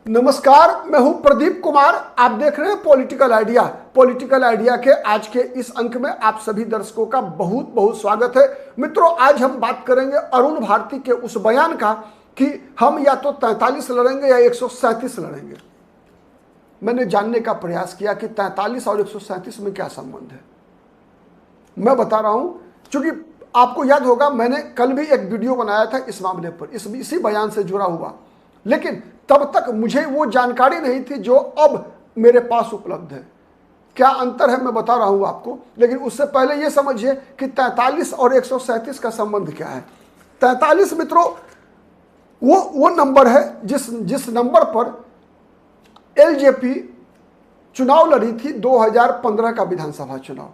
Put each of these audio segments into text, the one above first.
नमस्कार, मैं हूं प्रदीप कुमार। आप देख रहे हैं पॉलिटिकल आइडिया। पॉलिटिकल आइडिया के आज के इस अंक में आप सभी दर्शकों का बहुत बहुत स्वागत है। मित्रों, आज हम बात करेंगे अरुण भारती के उस बयान का कि हम या तो 43 लड़ेंगे या 137 लड़ेंगे। मैंने जानने का प्रयास किया कि 43 और 137 में क्या संबंध है। मैं बता रहा हूं, क्योंकि आपको याद होगा मैंने कल भी एक वीडियो बनाया था इस मामले पर, इसी बयान से जुड़ा हुआ, लेकिन तब तक मुझे वो जानकारी नहीं थी जो अब मेरे पास उपलब्ध है। क्या अंतर है मैं बता रहा हूं आपको, लेकिन उससे पहले ये समझिए कि 43 और 137 का संबंध क्या है। 43 मित्रों वो नंबर है जिस नंबर पर एलजेपी चुनाव लड़ी थी 2015 का विधानसभा चुनाव।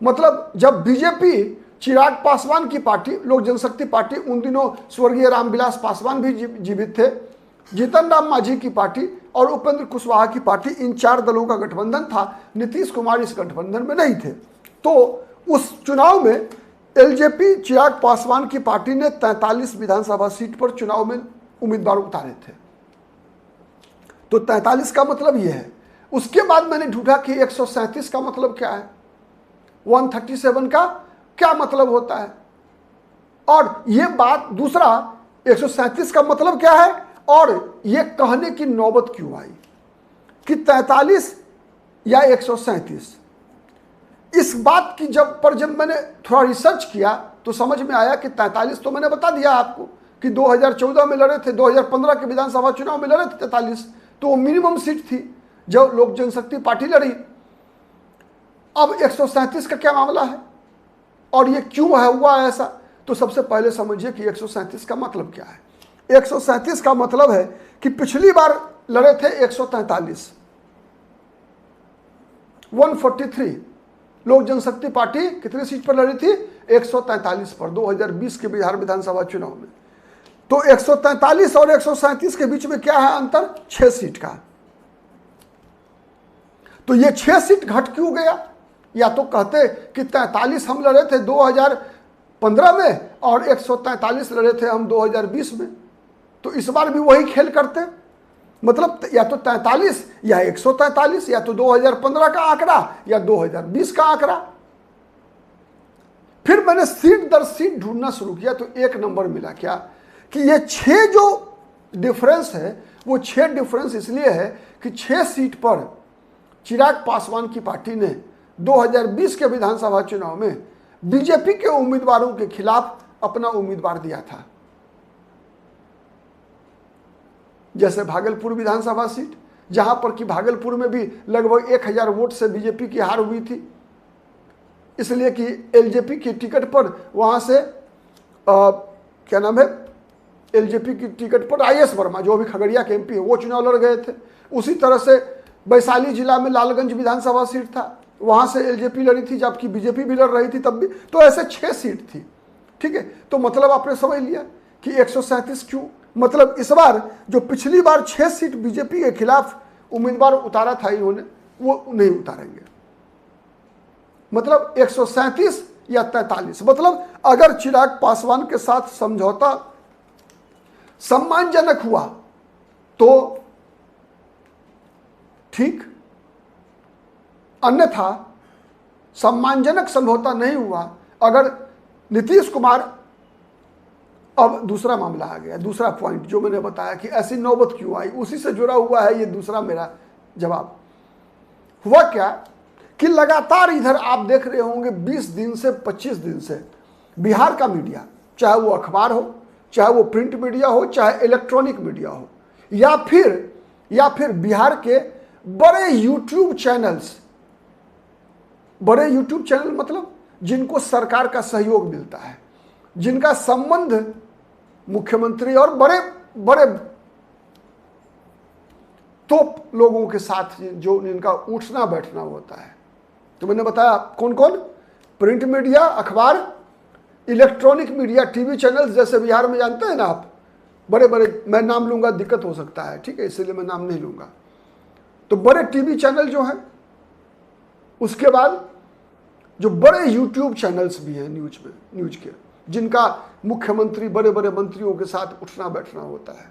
मतलब जब बीजेपी, चिराग पासवान की पार्टी, लोक जनशक्ति पार्टी, उन दिनों स्वर्गीय रामविलास पासवान भी जीवित थे, जीतन राम मांझी की पार्टी और उपेंद्र कुशवाहा की पार्टी, इन चार दलों का गठबंधन था। नीतीश कुमार इस गठबंधन में नहीं थे। तो उस चुनाव में एलजेपी, चिराग पासवान की पार्टी ने 43 विधानसभा सीट पर चुनाव में उम्मीदवार उतारे थे। तो 43 का मतलब यह है। उसके बाद मैंने ढूंढा कि 137 का मतलब क्या है, 137 का क्या मतलब होता है। और यह बात दूसरा, 137 का मतलब क्या है और यह कहने की नौबत क्यों आई कि 43 या 137। इस बात की जब मैंने थोड़ा रिसर्च किया तो समझ में आया कि 43 तो मैंने बता दिया आपको कि 2014 में लड़े थे, 2015 के विधानसभा चुनाव में लड़े थे 43, तो वो मिनिमम सीट थी जो लोक जनशक्ति पार्टी लड़ी। अब 137 का क्या मामला है और ये क्यों है हुआ ऐसा, तो सबसे पहले समझिए कि 137 का मतलब क्या है। 137 का मतलब है कि पिछली बार लड़े थे 143, 143। लोक जनशक्ति पार्टी कितनी सीट पर लड़ी थी? 143 पर, 2020 के बिहार विधानसभा चुनाव में। तो 143 और 137 के बीच में क्या है अंतर? 6 सीट का। तो ये 6 सीट घट क्यों गया? या तो कहते कि 43 हम लड़े थे 2015 में और 143 लड़े थे हम 2020 में, तो इस बार भी वही खेल करते। मतलब या तो 43 या 143, या तो 2015 का आंकड़ा या 2020 का आंकड़ा। फिर मैंने सीट दर सीट ढूंढना शुरू किया तो एक नंबर मिला। क्या कि ये 6 जो डिफरेंस है वो 6 डिफरेंस इसलिए है कि 6 सीट पर चिराग पासवान की पार्टी ने 2020 के विधानसभा चुनाव में बीजेपी के उम्मीदवारों के खिलाफ अपना उम्मीदवार दिया था। जैसे भागलपुर विधानसभा सीट, जहां पर कि भागलपुर में भी लगभग 1000 वोट से बीजेपी की हार हुई थी, इसलिए कि एलजेपी की टिकट पर वहां से क्या नाम है, एलजेपी की टिकट पर आईएस वर्मा, जो अभी खगड़िया के एमपी है, वो चुनाव लड़ गए थे। उसी तरह से वैशाली जिला में लालगंज विधानसभा सीट था, वहां से एलजेपी लड़ी थी, जबकि बीजेपी भी लड़ रही थी तब भी। तो ऐसे 6 सीट थी। ठीक है, तो मतलब आपने समझ लिया कि 137 क्यों। मतलब इस बार जो पिछली बार 6 सीट बीजेपी के खिलाफ उम्मीदवार उतारा था इन्होंने, वो नहीं उतारेंगे। मतलब 137 या 43। मतलब अगर चिराग पासवान के साथ समझौता सम्मानजनक हुआ तो ठीक, अन्यथा सम्मानजनक समझौता नहीं हुआ, अगर नीतीश कुमार, अब दूसरा मामला आ गया, दूसरा पॉइंट जो मैंने बताया कि ऐसी नौबत क्यों आई, उसी से जुड़ा हुआ है ये दूसरा मेरा जवाब। हुआ क्या कि लगातार इधर आप देख रहे होंगे 20 दिन से 25 दिन से बिहार का मीडिया, चाहे वो अखबार हो, चाहे वो प्रिंट मीडिया हो, चाहे इलेक्ट्रॉनिक मीडिया हो, या फिर बिहार के बड़े यूट्यूब चैनल्स, बड़े यूट्यूब चैनल मतलब जिनको सरकार का सहयोग मिलता है, जिनका संबंध मुख्यमंत्री और बड़े बड़े टॉप लोगों के साथ जो इनका उठना बैठना होता है। तो मैंने बताया कौन कौन, प्रिंट मीडिया, अखबार, इलेक्ट्रॉनिक मीडिया, टीवी चैनल्स, जैसे बिहार में जानते हैं ना आप, बड़े बड़े, मैं नाम लूंगा दिक्कत हो सकता है, ठीक है, इसलिए मैं नाम नहीं लूंगा। तो बड़े टीवी चैनल जो हैं, उसके बाद जो बड़े यूट्यूब चैनल्स भी हैं न्यूज के, जिनका मुख्यमंत्री, बड़े बड़े मंत्रियों के साथ उठना बैठना होता है,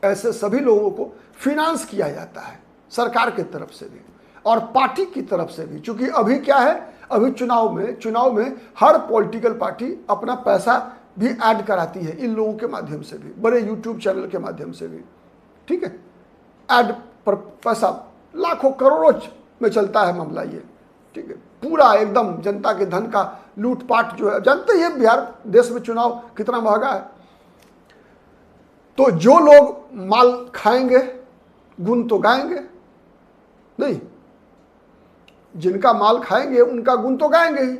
ऐसे सभी लोगों को फिनांस किया जाता है सरकार की तरफ से भी और पार्टी की तरफ से भी। क्योंकि अभी क्या है, अभी चुनाव में हर पॉलिटिकल पार्टी अपना पैसा भी ऐड कराती है इन लोगों के माध्यम से भी, बड़े यूट्यूब चैनल के माध्यम से भी। ठीक है, ऐड पर पैसा लाखों करोड़ों में चलता है मामला ये। ठीक है, पूरा एकदम जनता के धन का लूटपाट जो है, जानते ही बिहार देश में चुनाव कितना महंगा है। तो जो लोग माल खाएंगे गुण तो गाएंगे नहीं, जिनका माल खाएंगे उनका गुण तो गाएंगे ही।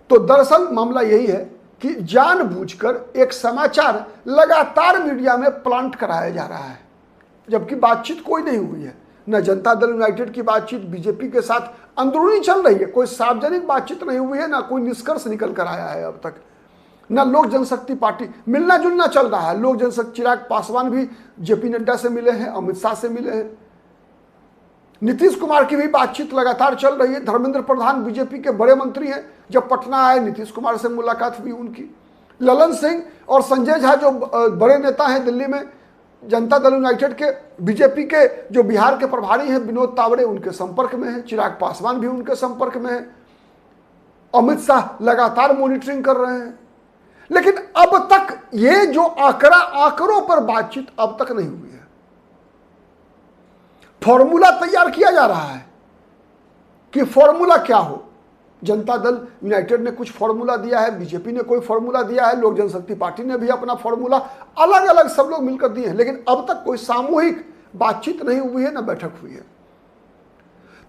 तो दरअसल मामला यही है कि जानबूझकर एक समाचार लगातार मीडिया में प्लांट कराया जा रहा है, जबकि बातचीत कोई नहीं हुई है। न जनता दल यूनाइटेड की बातचीत बीजेपी के साथ अंदरूनी चल रही है, कोई सार्वजनिक बातचीत नहीं हुई है, ना कोई निष्कर्ष निकल कर आया है अब तक। न लोक जनशक्ति पार्टी, मिलना जुलना चल रहा है। लोक जनशक्ति चिराग पासवान भी जेपी नड्डा से मिले हैं, अमित शाह से मिले हैं, नीतीश कुमार की भी बातचीत लगातार चल रही है। धर्मेंद्र प्रधान बीजेपी के बड़े मंत्री हैं, जब पटना आए नीतीश कुमार से मुलाकात हुई उनकी। ललन सिंह और संजय झा जो बड़े नेता हैं दिल्ली में जनता दल यूनाइटेड के, बीजेपी के जो बिहार के प्रभारी हैं विनोद तावड़े, उनके संपर्क में हैं। चिराग पासवान भी उनके संपर्क में है। अमित शाह लगातार मॉनिटरिंग कर रहे हैं। लेकिन अब तक ये जो आंकड़ों पर बातचीत अब तक नहीं हुई है। फॉर्मूला तैयार किया जा रहा है कि फॉर्मूला क्या हो। जनता दल यूनाइटेड ने कुछ फॉर्मूला दिया है, बीजेपी ने कोई फॉर्मूला दिया है, लोक जनशक्ति पार्टी ने भी अपना फॉर्मूला अलग अलग सब लोग मिलकर दिए हैं। लेकिन अब तक कोई सामूहिक बातचीत नहीं हुई है, ना बैठक हुई है।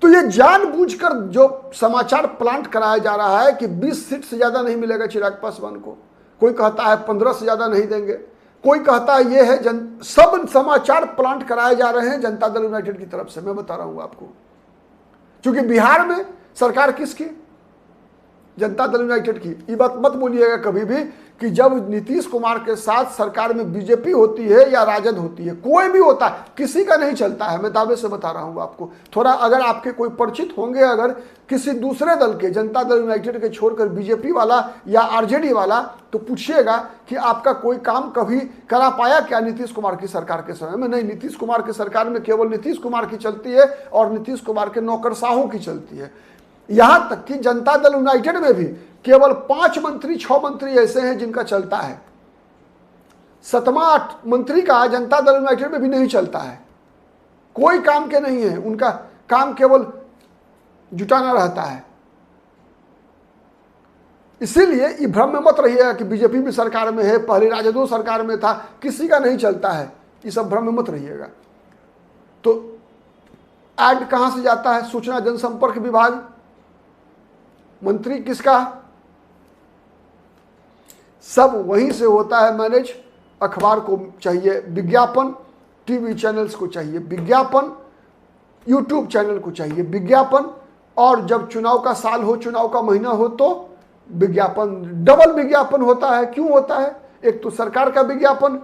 तो ये जानबूझकर जो समाचार प्लांट कराया जा रहा है कि 20 सीट से ज्यादा नहीं मिलेगा चिराग पासवान को, कोई कहता है 15 से ज्यादा नहीं देंगे, कोई कहता है ये है सब समाचार प्लांट कराए जा रहे हैं जनता दल यूनाइटेड की तरफ से। मैं बता रहा हूं आपको, क्योंकि बिहार में सरकार किसकी, जनता दल यूनाइटेड की। ये बात मत बोलिएगा कभी भी कि जब नीतीश कुमार के साथ सरकार में बीजेपी होती है या राजद होती है, कोई भी होता है, किसी का नहीं चलता है। मैं दावे से बता रहा हूं आपको। थोड़ा अगर आपके कोई परिचित होंगे अगर किसी दूसरे दल के, जनता दल यूनाइटेड के छोड़कर बीजेपी वाला या आरजेडी वाला, तो पूछिएगा कि आपका कोई काम कभी करा पाया क्या नीतीश कुमार की सरकार के समय में? नहीं, नीतीश कुमार की सरकार में केवल नीतीश कुमार की चलती है और नीतीश कुमार के नौकरशाहों की चलती है। यहां तक कि जनता दल यूनाइटेड में भी केवल 5 मंत्री 6 मंत्री ऐसे हैं जिनका चलता है। 7वां मंत्री का जनता दल यूनाइटेड में भी नहीं चलता है। कोई काम के नहीं है, उनका काम केवल जुटाना रहता है। इसीलिए ये भ्रम में मत रहिएगा कि बीजेपी भी सरकार में है, पहले राजद सरकार में था, किसी का नहीं चलता है। ये सब भ्रम में मत रहिएगा। तो ऐड कहां से जाता है? सूचना जनसंपर्क विभाग, मंत्री किसका, सब वहीं से होता है मैनेज। अखबार को चाहिए विज्ञापन, टीवी चैनल्स को चाहिए विज्ञापन, यूट्यूब चैनल को चाहिए विज्ञापन, और जब चुनाव का साल हो, चुनाव का महीना हो, तो विज्ञापन, डबल विज्ञापन होता है। क्यों होता है? एक तो सरकार का विज्ञापन,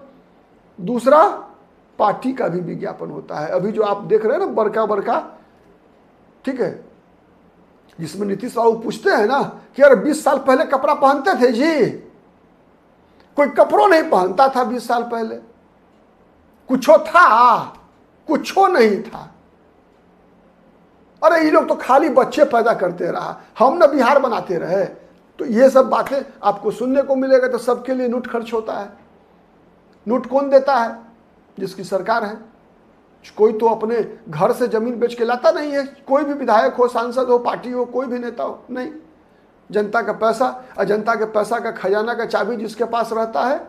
दूसरा पार्टी का भी विज्ञापन होता है। अभी जो आप देख रहे हैं ना बड़का, ठीक है, जिसमें नीतीश बाबू पूछते हैं ना कि यार 20 साल पहले कपड़ा पहनते थे जी, कोई कपड़ों नहीं पहनता था 20 साल पहले। कुछो था, कुछो नहीं था। अरे ये लोग तो खाली बच्चे पैदा करते रहा, हम ना बिहार बनाते रहे। तो ये सब बातें आपको सुनने को मिलेगा। तो सबके लिए नोट खर्च होता है। नोट कौन देता है? जिसकी सरकार है। कोई तो अपने घर से जमीन बेच के लाता नहीं है। कोई भी विधायक हो, सांसद हो, पार्टी हो, कोई भी नेता हो, नहीं। जनता का पैसा, और जनता के पैसा का खजाना का चाबी जिसके पास रहता है,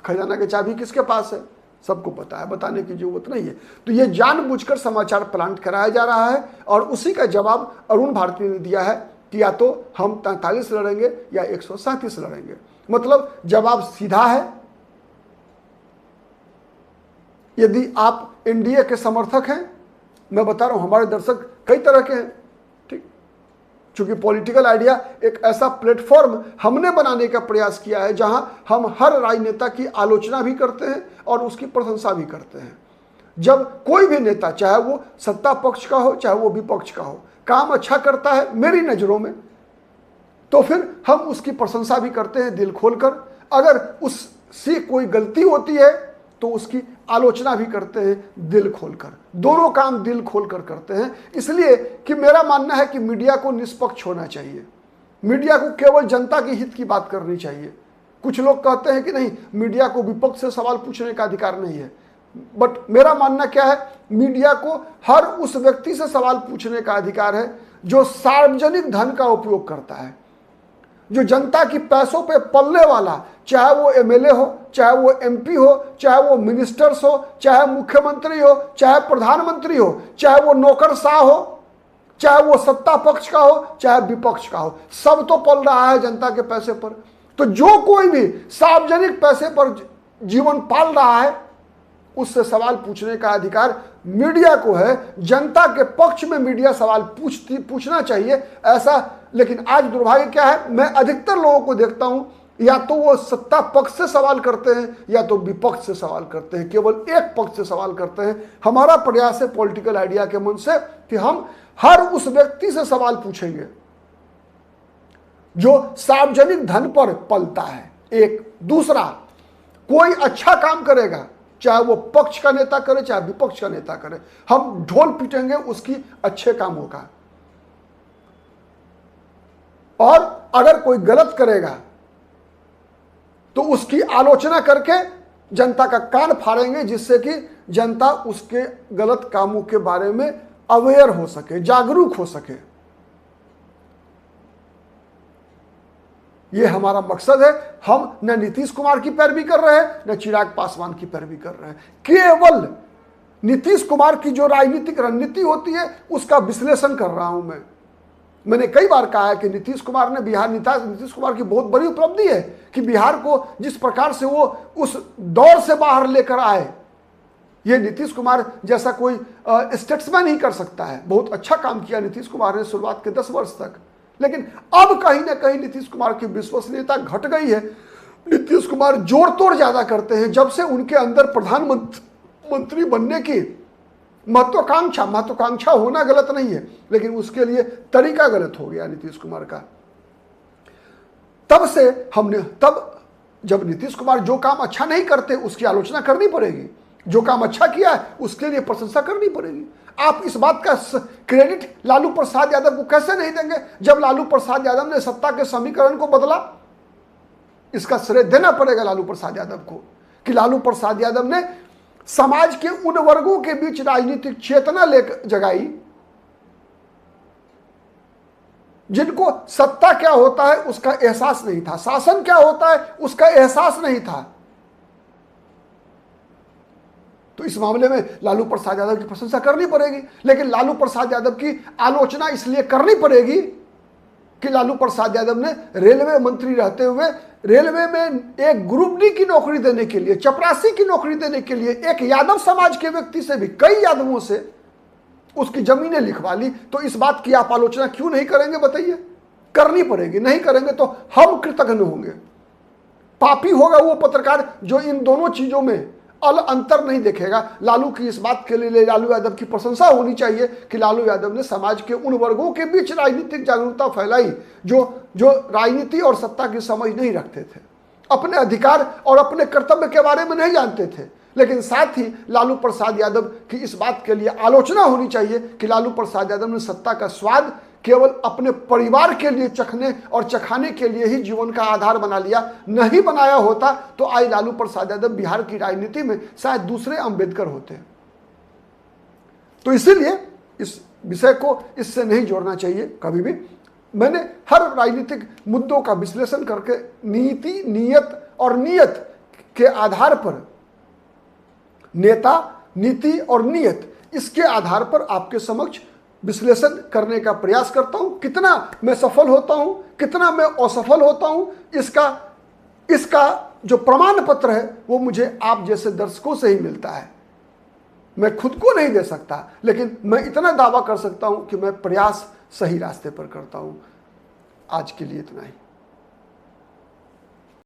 खजाना की चाबी किसके पास है? सबको पता है, बताने की जरूरत नहीं है। तो ये जानबूझकर समाचार प्लांट कराया जा रहा है और उसी का जवाब अरुण भारती ने दिया है कि या तो हम 43 लड़ेंगे या 137 लड़ेंगे। मतलब जवाब सीधा है। यदि आप एनडीए के समर्थक हैं, मैं बता रहा हूं हमारे दर्शक कई तरह के हैं, ठीक, क्योंकि पॉलिटिकल आइडिया एक ऐसा प्लेटफॉर्म हमने बनाने का प्रयास किया है जहां हम हर राजनेता की आलोचना भी करते हैं और उसकी प्रशंसा भी करते हैं। जब कोई भी नेता, चाहे वो सत्ता पक्ष का हो चाहे वो विपक्ष का हो, काम अच्छा करता है मेरी नजरों में, तो फिर हम उसकी प्रशंसा भी करते हैं दिल खोलकर। अगर उससे कोई गलती होती है तो उसकी आलोचना भी करते हैं दिल खोलकर। दोनों काम दिल खोलकर करते हैं, इसलिए कि मेरा मानना है कि मीडिया को निष्पक्ष होना चाहिए। मीडिया को केवल जनता के हित की बात करनी चाहिए। कुछ लोग कहते हैं कि नहीं, मीडिया को विपक्ष से सवाल पूछने का अधिकार नहीं है, बट मेरा मानना क्या है, मीडिया को हर उस व्यक्ति से सवाल पूछने का अधिकार है जो सार्वजनिक धन का उपयोग करता है, जो जनता की पैसों पे पलने वाला, चाहे वो एमएलए हो, चाहे वो एमपी हो, चाहे वो मिनिस्टर्स हो, चाहे मुख्यमंत्री हो, चाहे प्रधानमंत्री हो, चाहे वो नौकरशाह हो, चाहे वो सत्ता पक्ष का हो, चाहे विपक्ष का हो, सब तो पल रहा है जनता के पैसे पर। तो जो कोई भी सार्वजनिक पैसे पर जीवन पाल रहा है, उससे सवाल पूछने का अधिकार मीडिया को है। जनता के पक्ष में मीडिया सवाल पूछना चाहिए ऐसा। लेकिन आज दुर्भाग्य क्या है, मैं अधिकतर लोगों को देखता हूं, या तो वो सत्ता पक्ष से सवाल करते हैं या तो विपक्ष से सवाल करते हैं, केवल एक पक्ष से सवाल करते हैं। हमारा प्रयास है पॉलिटिकल आइडिया के मन से कि हम हर उस व्यक्ति से सवाल पूछेंगे जो सार्वजनिक धन पर पलता है। एक दूसरा, कोई अच्छा काम करेगा, चाहे वो पक्ष का नेता करे चाहे विपक्ष का नेता करे, हम ढोल पीटेंगे उसकी अच्छे कामों का। और अगर कोई गलत करेगा तो उसकी आलोचना करके जनता का कान फाड़ेंगे, जिससे कि जनता उसके गलत कामों के बारे में अवेयर हो सके, जागरूक हो सके। यह हमारा मकसद है। हम न नीतीश कुमार की पैरवी कर रहे हैं, न चिराग पासवान की पैरवी कर रहे हैं। केवल नीतीश कुमार की जो राजनीतिक रणनीति होती है उसका विश्लेषण कर रहा हूं मैंने कई बार कहा है कि नीतीश कुमार ने नीतीश कुमार की बहुत बड़ी उपलब्धि है कि बिहार को जिस प्रकार से वो उस दौर से बाहर लेकर आए, ये नीतीश कुमार जैसा कोई स्टेट्समैन ही कर सकता है। बहुत अच्छा काम किया नीतीश कुमार ने शुरुआत के 10 वर्ष तक। लेकिन अब कहीं ना कहीं नीतीश कुमार की विश्वसनीयता घट गई है। नीतीश कुमार जोड़ तोड़ ज्यादा करते हैं जब से उनके अंदर प्रधानमंत्री बनने की महत्वाकांक्षा होना गलत नहीं है, लेकिन उसके लिए तरीका गलत हो गया नीतीश कुमार का। तब जब नीतीश कुमार जो काम अच्छा नहीं करते उसकी आलोचना करनी पड़ेगी, जो काम अच्छा किया है उसके लिए प्रशंसा करनी पड़ेगी। आप इस बात का क्रेडिट लालू प्रसाद यादव को कैसे नहीं देंगे? जब लालू प्रसाद यादव ने सत्ता के समीकरण को बदला, इसका श्रेय देना पड़ेगा लालू प्रसाद यादव को कि लालू प्रसाद यादव ने समाज के उन वर्गों के बीच राजनीतिक चेतना लेकर जगाई जिनको सत्ता क्या होता है उसका एहसास नहीं था, शासन क्या होता है उसका एहसास नहीं था। तो इस मामले में लालू प्रसाद यादव की प्रशंसा करनी पड़ेगी। लेकिन लालू प्रसाद यादव की आलोचना इसलिए करनी पड़ेगी कि लालू प्रसाद यादव ने रेलवे मंत्री रहते हुए रेलवे में एक ग्रुप डी की नौकरी देने के लिए, चपरासी की नौकरी देने के लिए एक यादव समाज के व्यक्ति से भी, कई यादवों से उसकी जमीनें लिखवा ली। तो इस बात की आप आलोचना क्यों नहीं करेंगे बताइए? करनी पड़ेगी। नहीं करेंगे तो हम कृतघ्न होंगे। पापी होगा वो पत्रकार जो इन दोनों चीजों में अंतर नहीं देखेगा। लालू की इस बात के लिए लालू यादव की प्रशंसा होनी चाहिए कि लालू यादव ने समाज के उन वर्गों के बीच राजनीतिक जागरूकता फैलाई जो राजनीति और सत्ता की समझ नहीं रखते थे, अपने अधिकार और अपने कर्तव्य के बारे में नहीं जानते थे। लेकिन साथ ही लालू प्रसाद यादव की इस बात के लिए आलोचना होनी चाहिए कि लालू प्रसाद यादव ने सत्ता का स्वाद केवल अपने परिवार के लिए चखने और चखाने के लिए ही जीवन का आधार बना लिया। नहीं बनाया होता तो आज लालू प्रसाद यादव बिहार की राजनीति में शायद दूसरे अंबेडकर होते। तो इसीलिए इस विषय को इससे नहीं जोड़ना चाहिए कभी भी। मैंने हर राजनीतिक मुद्दों का विश्लेषण करके नीयत के आधार पर, नेता, नीति और नीयत, इसके आधार पर आपके समक्ष विश्लेषण करने का प्रयास करता हूं। कितना मैं सफल होता हूं, कितना मैं असफल होता हूं, इसका जो प्रमाण पत्र है वो मुझे आप जैसे दर्शकों से ही मिलता है। मैं खुद को नहीं दे सकता, लेकिन मैं इतना दावा कर सकता हूं कि मैं प्रयास सही रास्ते पर करता हूं। आज के लिए इतना ही।